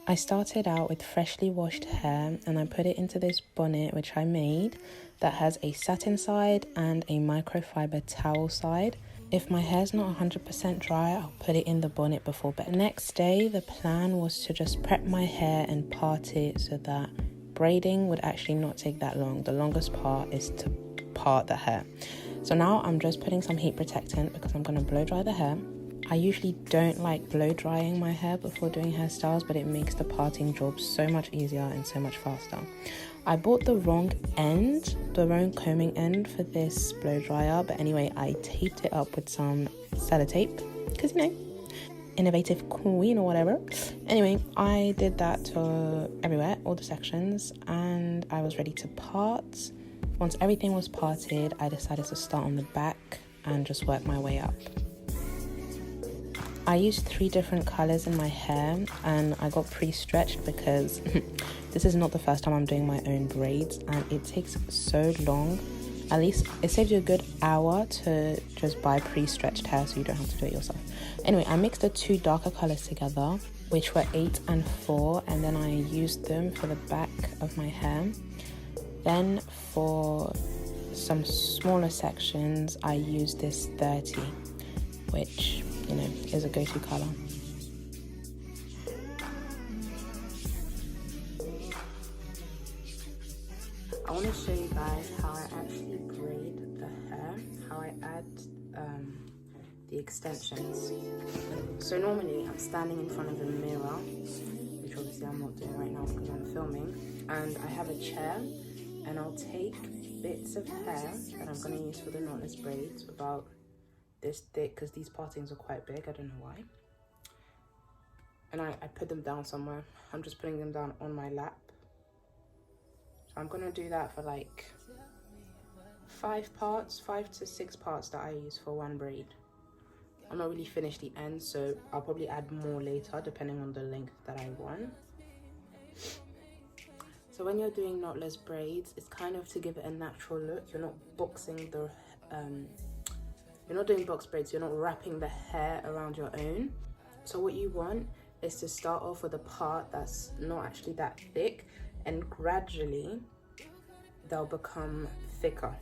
I started out with freshly washed hair and I put it into this bonnet which I made that has a satin side and a microfiber towel side. If my hair's not 100% dry, I'll put it in the bonnet before bed. Next day, the plan was to just prep my hair and part it so that braiding would actually not take that long. The longest part is to part the hair. So now I'm just putting some heat protectant because I'm going to blow dry the hair. I usually don't like blow drying my hair before doing hairstyles, but it makes the parting job so much easier and so much faster. I bought the wrong combing end for this blow dryer, but anyway, I taped it up with some sellotape because, you know, innovative queen or whatever. Anyway, I did that to everywhere, all the sections, and I was ready to part. Once everything was parted, I decided to start on the back and just work my way up. I used 3 different colors in my hair and I got pre-stretched because this is not the first time I'm doing my own braids and it takes so long. At least it saves you a good hour to just buy pre-stretched hair so you don't have to do it yourself. Anyway, I mixed the 2 darker colors together, which were 8 and 4, and then I used them for the back of my hair. Then for some smaller sections, I used this 30, which, you know, is a go-to color. I want to show you guys how I actually braid the hair, how I add the extensions. So normally I'm standing in front of a mirror, which obviously I'm not doing right now because I'm filming, and I have a chair, and I'll take bits of hair that I'm going to use for the knotless braids, about this thick, because these partings are quite big, I don't know why, and I put them down somewhere. I'm just putting them down on my lap. So I'm going to do that for like 5 to 6 parts that I use for one braid. I'm not really finished the end, so I'll probably add more later depending on the length that I want. So when you're doing knotless braids, it's kind of to give it a natural look. You're not boxing the you're not doing box braids, you're not wrapping the hair around your own. So what you want is to start off with a part that's not actually that thick, and gradually they'll become thicker.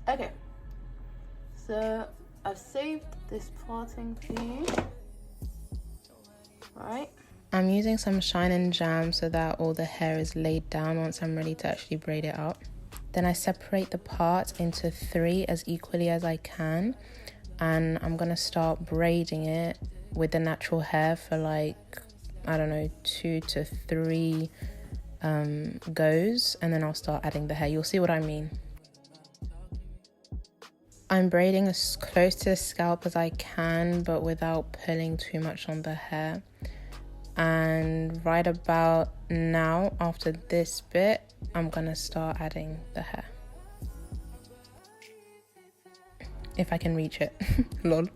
Okay, so I've saved this parting for you. Right, I'm using some shine and jam so that all the hair is laid down once I'm ready to actually braid it out. Then I separate the parts into 3 as equally as I can, and I'm gonna start braiding it with the natural hair for like, I don't know, 2 to 3 goes, and then I'll start adding the hair. You'll see what I mean. I'm braiding as close to the scalp as I can, but without pulling too much on the hair. And right about now, after this bit, I'm gonna start adding the hair. If I can reach it. Lol.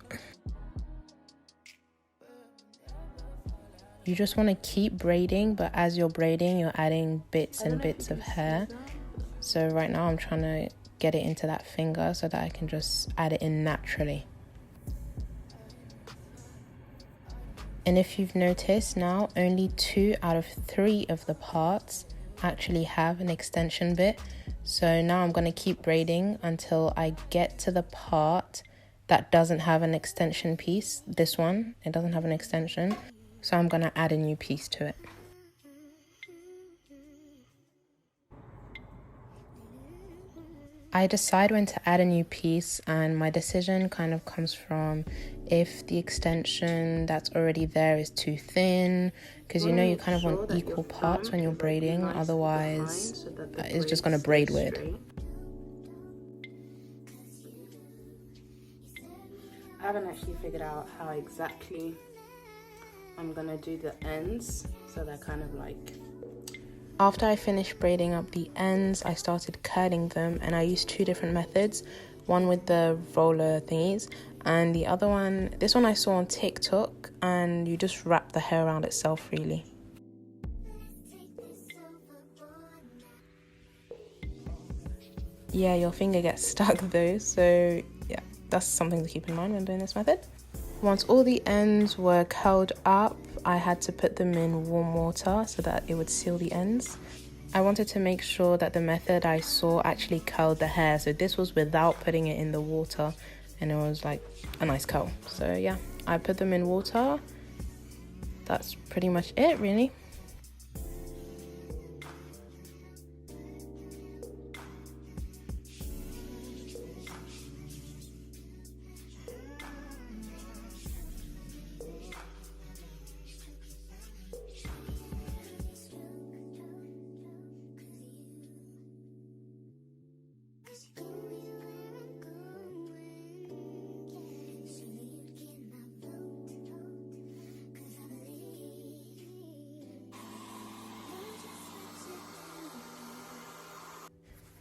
You just want to keep braiding, but as you're braiding, you're adding bits and bits of hair. So right now I'm trying to get it into that finger so that I can just add it in naturally. And if you've noticed now, only 2 out of 3 of the parts actually have an extension bit. So now I'm going to keep braiding until I get to the part that doesn't have an extension piece. This one, it doesn't have an extension. So I'm going to add a new piece to it. I decide when to add a new piece, and my decision kind of comes from if the extension that's already there is too thin, because you know you kind of want equal parts when you're braiding, otherwise it's just going to braid weird. I haven't actually figured out how exactly I'm going to do the ends, so they're kind of like... After I finished braiding up the ends, I started curling them, and I used 2 different methods. One with the roller thingies, and the other one, this one I saw on TikTok, and you just wrap the hair around itself really. Yeah, your finger gets stuck though, so yeah, that's something to keep in mind when doing this method. Once all the ends were curled up, I had to put them in warm water so that it would seal the ends. I wanted to make sure that the method I saw actually curled the hair, so this was without putting it in the water, and it was like a nice curl. So yeah, I put them in water. That's pretty much it, really.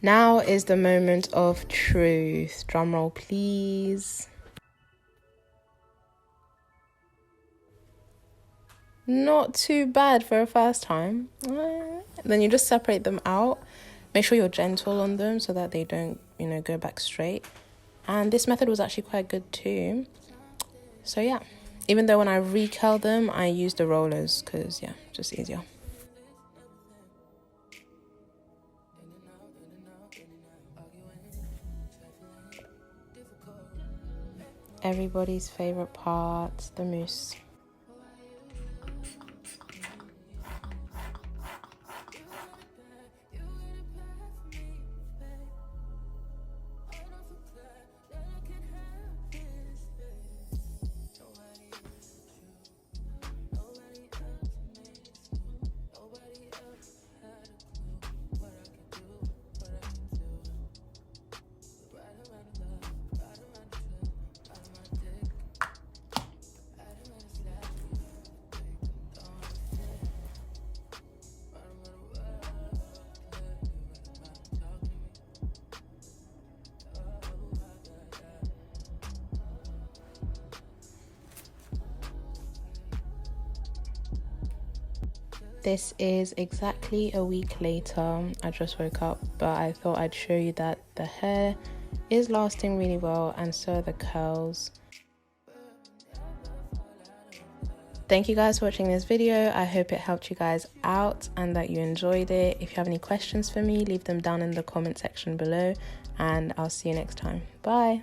Now is the moment of truth. Drum roll, please. Not too bad for a first time. Then you just separate them out. Make sure you're gentle on them so that they don't, go back straight. And this method was actually quite good too. So yeah, even though when I recurl them, I use the rollers because yeah, just easier. Everybody's favorite part, the mousse. This is exactly a week later. I just woke up, but I thought I'd show you that the hair is lasting really well, and so are the curls. Thank you guys for watching this video. I hope it helped you guys out and that you enjoyed it. If you have any questions for me, leave them down in the comment section below, and I'll see you next time. Bye.